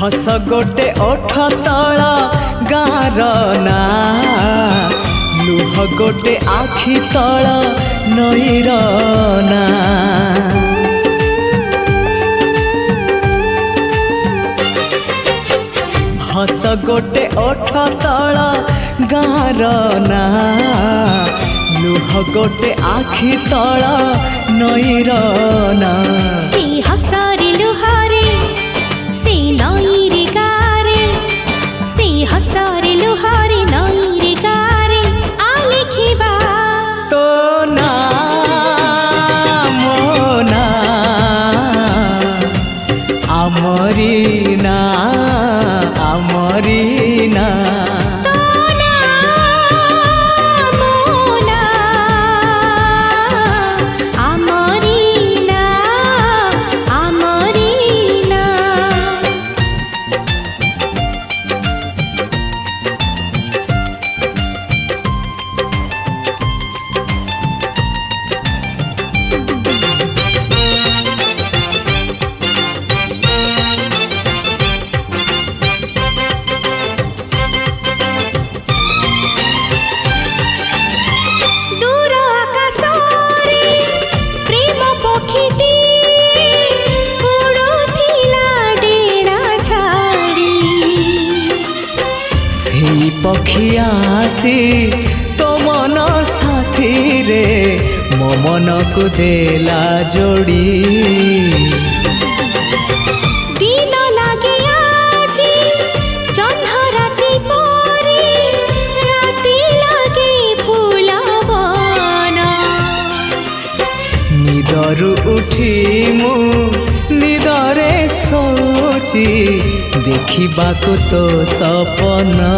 हस गोटे ओठ तला गार ना लुह गोटे आखि तल नईर ना हस गोटे ओठ तला गार ना लुह गोटे आखि तल नईर ना से हसरे लुहारे से नईरे गारे से हसरे लुहारे नईरे गारे आ लिखिबा तो ना मोना आमरी ना आमरी ना पखी आसी तो मन साथी रे मो मन को देला जोड़ी दिन लागे आजी जह्न राति परे राति लागे फूलवन निदरु उठी मु निदरे सोची देखिबाको तो सपना